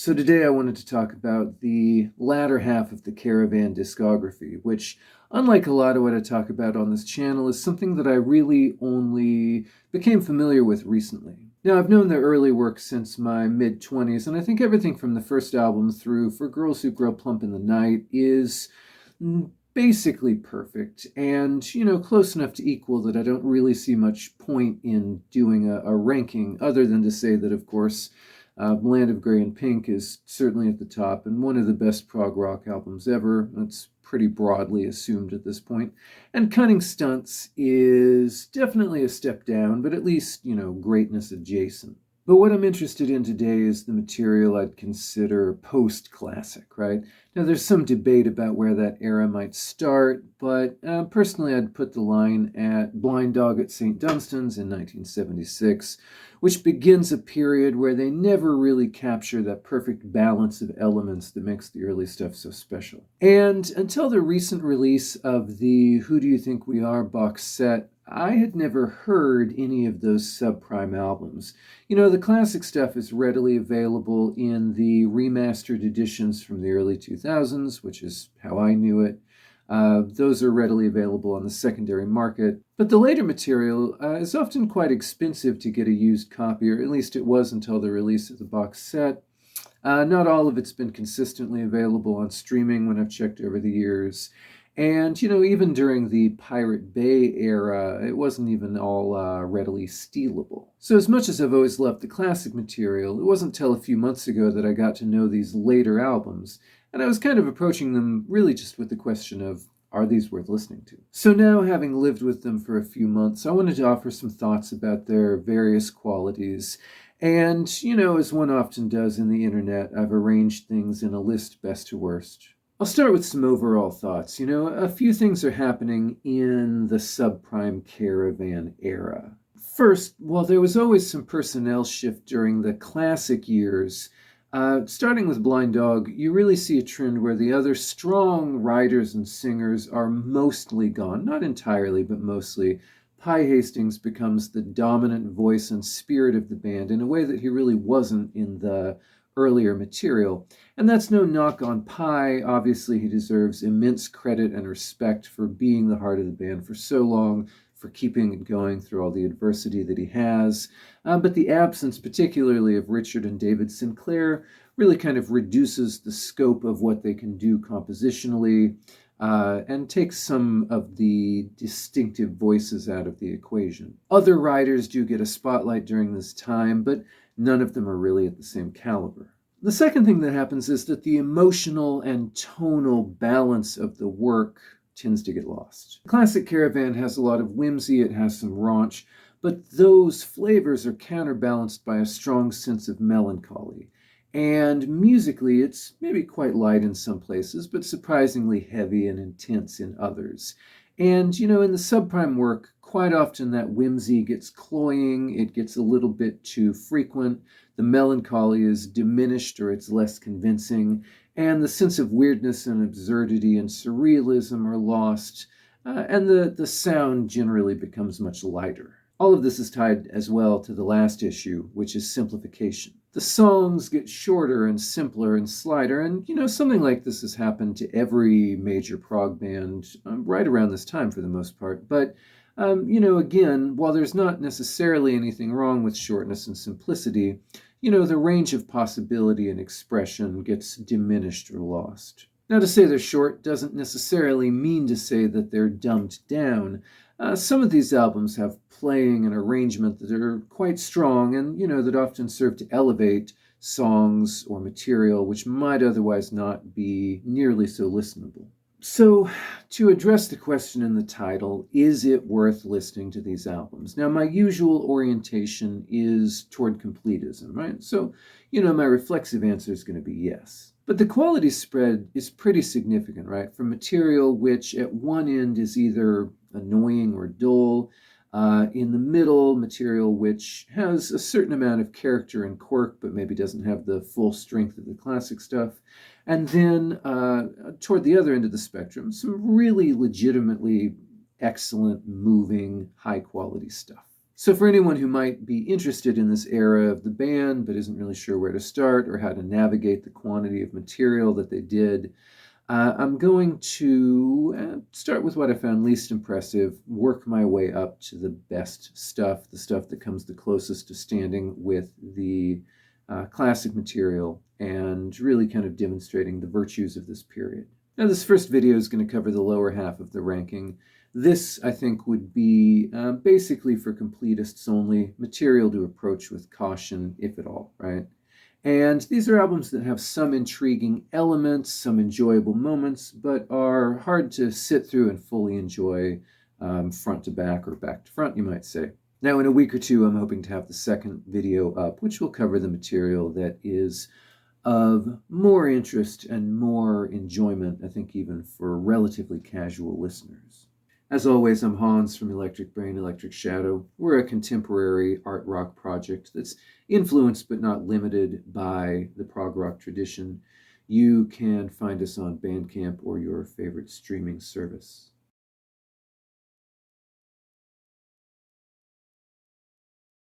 So today I wanted to talk about the latter half of the Caravan discography, which, unlike a lot of what I talk about on this channel, is something that I really only became familiar with recently. Now, I've known their early work since my mid-20s, and I think everything from the first album through For Girls Who Grow Plump in the Night is basically perfect and, close enough to equal that I don't really see much point in doing a ranking, other than to say that, of course, Land of Grey and Pink is certainly at the top and one of the best prog rock albums ever. That's pretty broadly assumed at this point. And Cunning Stunts is definitely a step down, but at least, greatness adjacent. But what I'm interested in today is the material I'd consider post-classic, right? Now, there's some debate about where that era might start, but personally, I'd put the line at Blind Dog at St. Dunstan's in 1976, which begins a period where they never really capture that perfect balance of elements that makes the early stuff so special. And until the recent release of the Who Do You Think We Are box set, I had never heard any of those subprime albums. The classic stuff is readily available in the remastered editions from the early 2000s, which is how I knew it. Those are readily available on the secondary market. But the later material is often quite expensive to get a used copy, or at least it was until the release of the box set. Not all of it's been consistently available on streaming when I've checked over the years. And, even during the Pirate Bay era, it wasn't even all readily stealable. So as much as I've always loved the classic material, it wasn't until a few months ago that I got to know these later albums. And I was kind of approaching them really just with the question of, are these worth listening to? So now, having lived with them for a few months, I wanted to offer some thoughts about their various qualities. And, as one often does in the internet, I've arranged things in a list best to worst. I'll start with some overall thoughts. A few things are happening in the subprime Caravan era. First, while there was always some personnel shift during the classic years, starting with Blind Dog, you really see a trend where the other strong writers and singers are mostly gone. Not entirely, but mostly. Pye Hastings becomes the dominant voice and spirit of the band in a way that he really wasn't in the earlier material. And that's no knock on Pye. Obviously, he deserves immense credit and respect for being the heart of the band for so long, for keeping it going through all the adversity that he has. But the absence, particularly of Richard and David Sinclair, really kind of reduces the scope of what they can do compositionally and takes some of the distinctive voices out of the equation. Other writers do get a spotlight during this time, but none of them are really at the same caliber. The second thing that happens is that the emotional and tonal balance of the work tends to get lost. Classic Caravan has a lot of whimsy, it has some raunch, but those flavors are counterbalanced by a strong sense of melancholy. And musically, it's maybe quite light in some places, but surprisingly heavy and intense in others. And, in the subprime work, quite often that whimsy gets cloying, it gets a little bit too frequent, the melancholy is diminished or it's less convincing, and the sense of weirdness and absurdity and surrealism are lost, and the sound generally becomes much lighter. All of this is tied as well to the last issue, which is simplification. The songs get shorter and simpler and slighter, and, something like this has happened to every major prog band right around this time for the most part. But, again, while there's not necessarily anything wrong with shortness and simplicity, the range of possibility and expression gets diminished or lost. Now, to say they're short doesn't necessarily mean to say that they're dumbed down. Some of these albums have playing and arrangement that are quite strong and, that often serve to elevate songs or material which might otherwise not be nearly so listenable. So, to address the question in the title, is it worth listening to these albums? Now, my usual orientation is toward completism, right? So, my reflexive answer is going to be yes. But the quality spread is pretty significant, right? From material which at one end is either annoying or dull, in the middle, material which has a certain amount of character and quirk, but maybe doesn't have the full strength of the classic stuff. And then toward the other end of the spectrum, some really legitimately excellent, moving, high-quality stuff. So for anyone who might be interested in this era of the band but isn't really sure where to start or how to navigate the quantity of material that they did, I'm going to start with what I found least impressive, work my way up to the best stuff, the stuff that comes the closest to standing with the classic material and really kind of demonstrating the virtues of this period. Now, this first video is going to cover the lower half of the ranking. This, I think, would be basically for completists only, material to approach with caution, if at all, right? And these are albums that have some intriguing elements, some enjoyable moments, but are hard to sit through and fully enjoy front to back or back to front, you might say. Now, in a week or two, I'm hoping to have the second video up, which will cover the material that is of more interest and more enjoyment, I think, even for relatively casual listeners. As always, I'm Hans from Electric Brain, Electric Shadow. We're a contemporary art rock project that's influenced but not limited by the prog rock tradition. You can find us on Bandcamp or your favorite streaming service.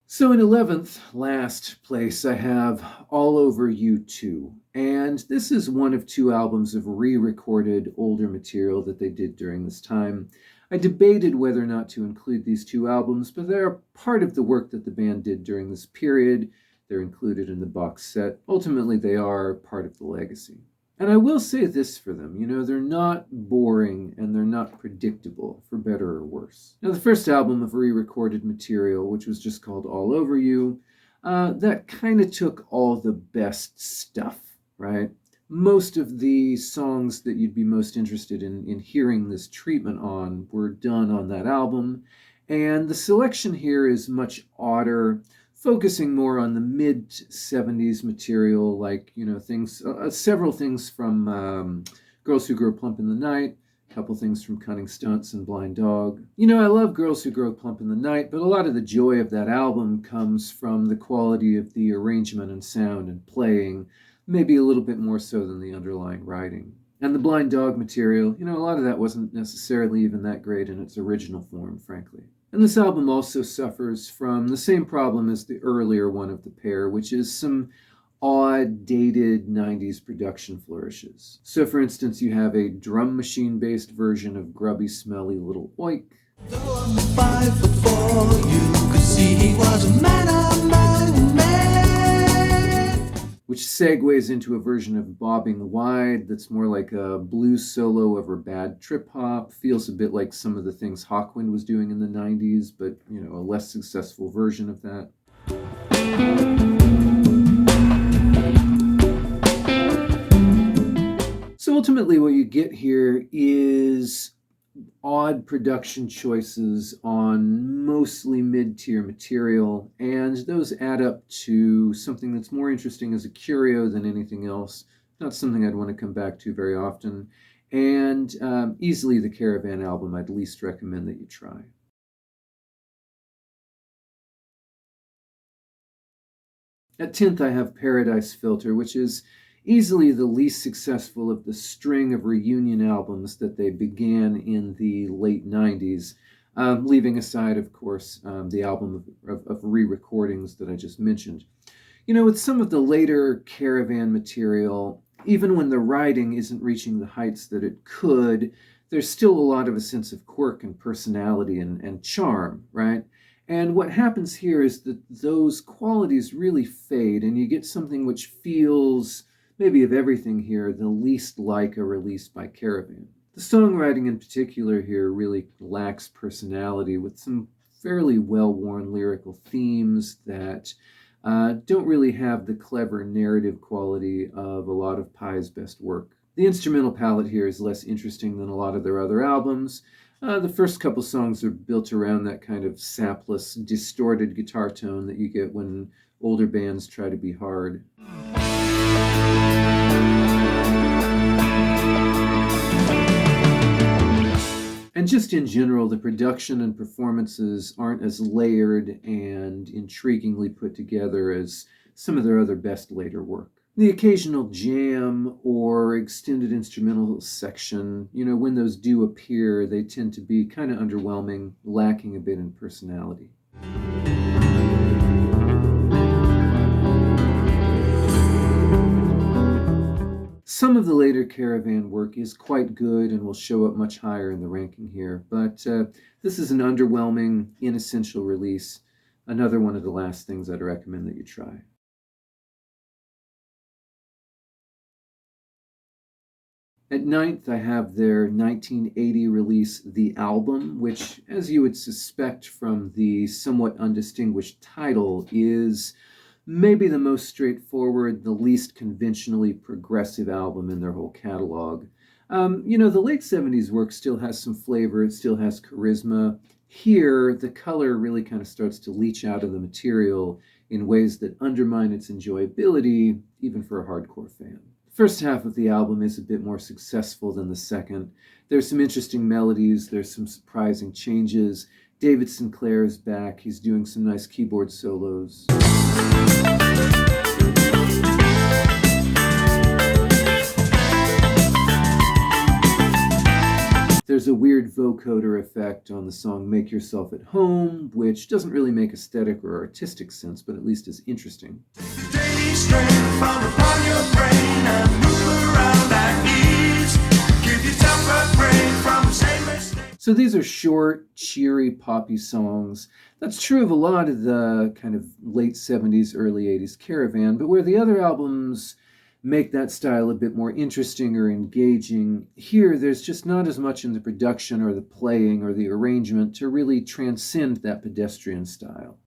So in 11th, last place, I have All Over You 2. And this is one of two albums of re-recorded older material that they did during this time. I debated whether or not to include these two albums, but they're part of the work that the band did during this period. They're included in the box set. Ultimately, they are part of the legacy. And I will say this for them, they're not boring and they're not predictable, for better or worse. Now, the first album of re-recorded material, which was just called All Over You, that kind of took all the best stuff, right? Most of the songs that you'd be most interested in hearing this treatment on were done on that album, and the selection here is much odder, focusing more on the mid-70s material, like, things, several things from Girls Who Grow Plump in the Night, a couple things from Cunning Stunts and Blind Dog. I love Girls Who Grow Plump in the Night, but a lot of the joy of that album comes from the quality of the arrangement and sound and playing, maybe a little bit more so than the underlying writing. And the Blind Dog material, a lot of that wasn't necessarily even that great in its original form, frankly. And this album also suffers from the same problem as the earlier one of the pair, which is some odd, dated 90s production flourishes. So, for instance, you have a drum machine-based version of Grubby Smelly Little Oik. Though I'm 5'4", you could see he was a man. Which segues into a version of Bobbing Wide that's more like a blues solo over bad trip-hop. Feels a bit like some of the things Hawkwind was doing in the 90s, but, a less successful version of that. So ultimately what you get here is odd production choices on mostly mid-tier material, and those add up to something that's more interesting as a curio than anything else. Not something I'd want to come back to very often, and easily the Caravan album I'd least recommend that you try. At 10th, I have Paradise Filter, which is easily the least successful of the string of reunion albums that they began in the late 90s, leaving aside, of course, the album of re-recordings that I just mentioned. With some of the later Caravan material, even when the writing isn't reaching the heights that it could, there's still a lot of a sense of quirk and personality and charm, right? And what happens here is that those qualities really fade, and you get something which feels, maybe of everything here, the least like a release by Caravan. The songwriting in particular here really lacks personality, with some fairly well-worn lyrical themes that don't really have the clever narrative quality of a lot of Pye's best work. The instrumental palette here is less interesting than a lot of their other albums. The first couple songs are built around that kind of sapless, distorted guitar tone that you get when older bands try to be hard. And just in general, the production and performances aren't as layered and intriguingly put together as some of their other best later work. The occasional jam or extended instrumental section, when those do appear, they tend to be kind of underwhelming, lacking a bit in personality. Some of the later Caravan work is quite good and will show up much higher in the ranking here, but this is an underwhelming, inessential release. Another one of the last things I'd recommend that you try. At ninth, I have their 1980 release, The Album, which, as you would suspect from the somewhat undistinguished title, is maybe the most straightforward, the least conventionally progressive album in their whole catalog. The late 70s work still has some flavor, it still has charisma. Here, the color really kind of starts to leach out of the material in ways that undermine its enjoyability, even for a hardcore fan. The first half of the album is a bit more successful than the second. There's some interesting melodies, there's some surprising changes. David Sinclair is back, he's doing some nice keyboard solos. There's a weird vocoder effect on the song Make Yourself at Home, which doesn't really make aesthetic or artistic sense, but at least is interesting. So these are short, cheery, poppy songs. That's true of a lot of the kind of late 70s, early 80s Caravan, but where the other albums make that style a bit more interesting or engaging, here there's just not as much in the production or the playing or the arrangement to really transcend that pedestrian style.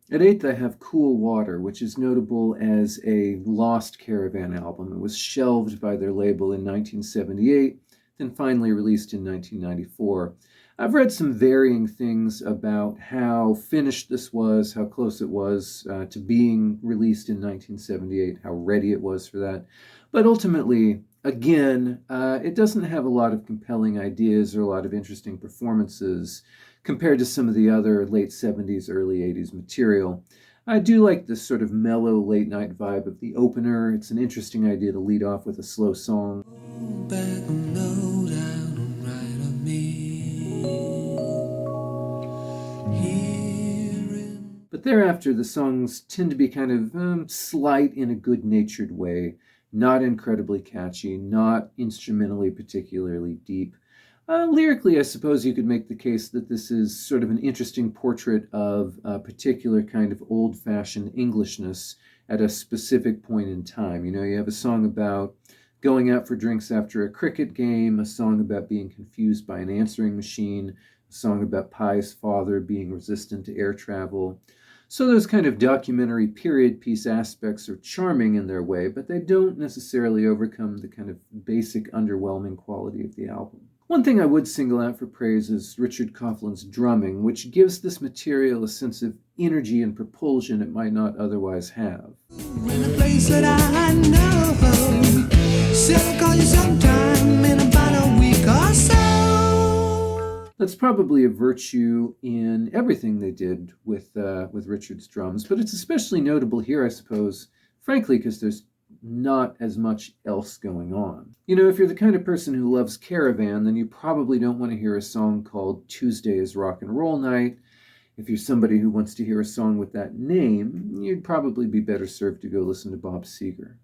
At eighth, I have Cool Water, which is notable as a lost Caravan album. It was shelved by their label in 1978, then finally released in 1994. I've read some varying things about how finished this was, how close it was to being released in 1978, how ready it was for that. But ultimately, again, it doesn't have a lot of compelling ideas or a lot of interesting performances compared to some of the other late 70s, early 80s material. I do like this sort of mellow late night vibe of the opener. It's an interesting idea to lead off with a slow song. But thereafter, the songs tend to be kind of slight in a good-natured way, not incredibly catchy, not instrumentally particularly deep. Lyrically, I suppose you could make the case that this is sort of an interesting portrait of a particular kind of old-fashioned Englishness at a specific point in time. You have a song about going out for drinks after a cricket game, a song about being confused by an answering machine, a song about Pi's father being resistant to air travel. So those kind of documentary period piece aspects are charming in their way, but they don't necessarily overcome the kind of basic underwhelming quality of the album. One thing I would single out for praise is Richard Coughlin's drumming, which gives this material a sense of energy and propulsion it might not otherwise have. In a place that I know, I'll call you sometime in about a week or so. That's probably a virtue in everything they did with Richard's drums, but it's especially notable here, I suppose, frankly, because there's not as much else going on. If you're the kind of person who loves Caravan, then you probably don't want to hear a song called Tuesday is Rock and Roll Night. If you're somebody who wants to hear a song with that name, you'd probably be better served to go listen to Bob Seger.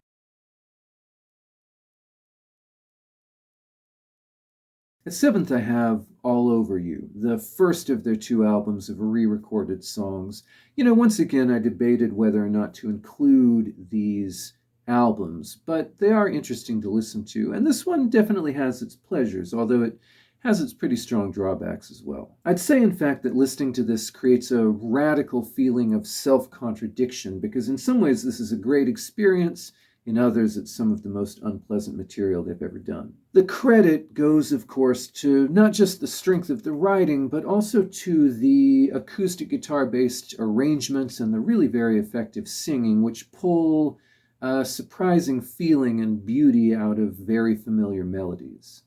At seventh, I have All Over You, the first of their two albums of re-recorded songs. Once again, I debated whether or not to include these albums, but they are interesting to listen to, and this one definitely has its pleasures, although it has its pretty strong drawbacks as well. I'd say, in fact, that listening to this creates a radical feeling of self-contradiction, because in some ways this is a great experience, in others it's some of the most unpleasant material they've ever done. The credit goes, of course, to not just the strength of the writing, but also to the acoustic guitar-based arrangements and the really very effective singing, which pull a surprising feeling and beauty out of very familiar melodies.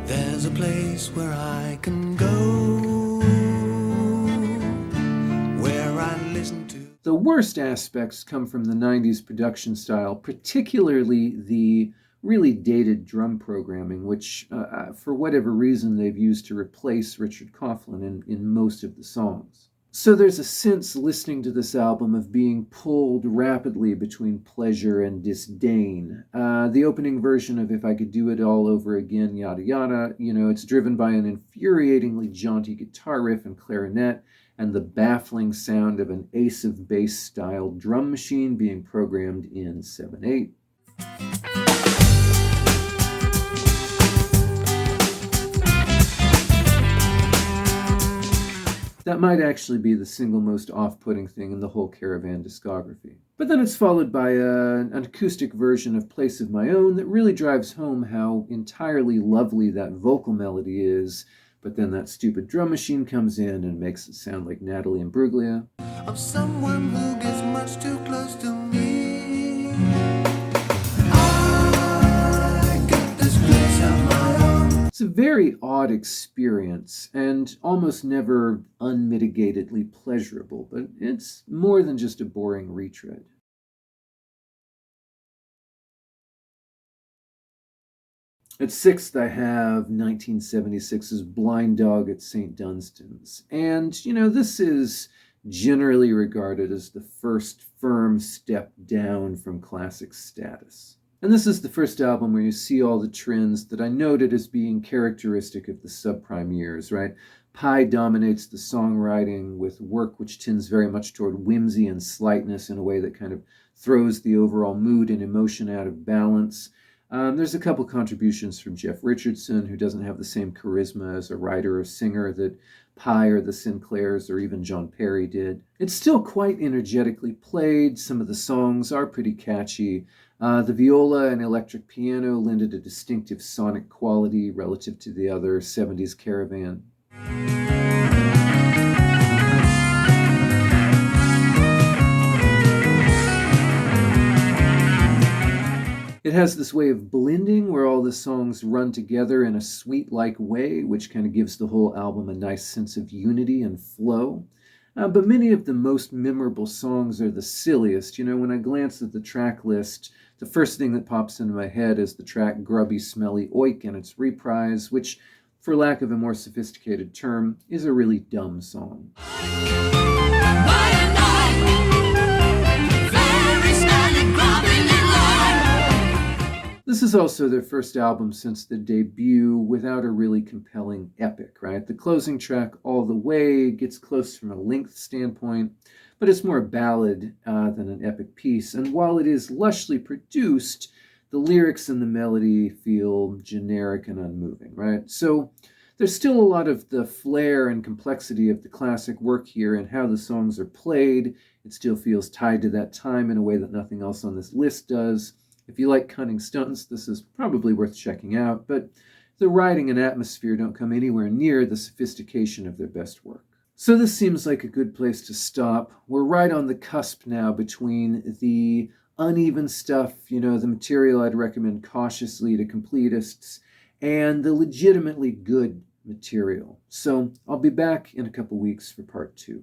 There's a place where I can go, where I listen to. The worst aspects come from the 90s production style, particularly the really dated drum programming, which, for whatever reason, they've used to replace Richard Coughlin in most of the songs. So there's a sense listening to this album of being pulled rapidly between pleasure and disdain. The opening version of If I Could Do It All Over Again, yada yada, it's driven by an infuriatingly jaunty guitar riff and clarinet, and the baffling sound of an Ace of Base style drum machine being programmed in 7/8. That might actually be the single most off-putting thing in the whole Caravan discography. But then it's followed by an acoustic version of Place of My Own that really drives home how entirely lovely that vocal melody is, but then that stupid drum machine comes in and makes it sound like Natalie Imbruglia. Of someone who gets much too close to me. It's a very odd experience and almost never unmitigatedly pleasurable, but it's more than just a boring retread. At sixth, I have 1976's Blind Dog at St. Dunstan's. And, this is generally regarded as the first firm step down from classic status. And this is the first album where you see all the trends that I noted as being characteristic of the subprime years, right? Pye dominates the songwriting with work which tends very much toward whimsy and slightness in a way that kind of throws the overall mood and emotion out of balance. There's a couple contributions from Jeff Richardson, who doesn't have the same charisma as a writer or singer that Pye or the Sinclairs or even John Perry did. It's still quite energetically played. Some of the songs are pretty catchy. The viola and electric piano lend it a distinctive sonic quality relative to the other 70s Caravan. It has this way of blending where all the songs run together in a suite-like way, which kind of gives the whole album a nice sense of unity and flow. But many of the most memorable songs are the silliest. When I glance at the track list, the first thing that pops into my head is the track Grubby Smelly Oik and its reprise, which, for lack of a more sophisticated term, is a really dumb song. This is also their first album since the debut without a really compelling epic, right? The closing track, All the Way, gets close from a length standpoint, but it's more a ballad than an epic piece. And while it is lushly produced, the lyrics and the melody feel generic and unmoving, right? So there's still a lot of the flair and complexity of the classic work here and how the songs are played. It still feels tied to that time in a way that nothing else on this list does. If you like cunning stunts, this is probably worth checking out, but the writing and atmosphere don't come anywhere near the sophistication of their best work. So this seems like a good place to stop. We're right on the cusp now between the uneven stuff, the material I'd recommend cautiously to completists, and the legitimately good material. So I'll be back in a couple weeks for part 2.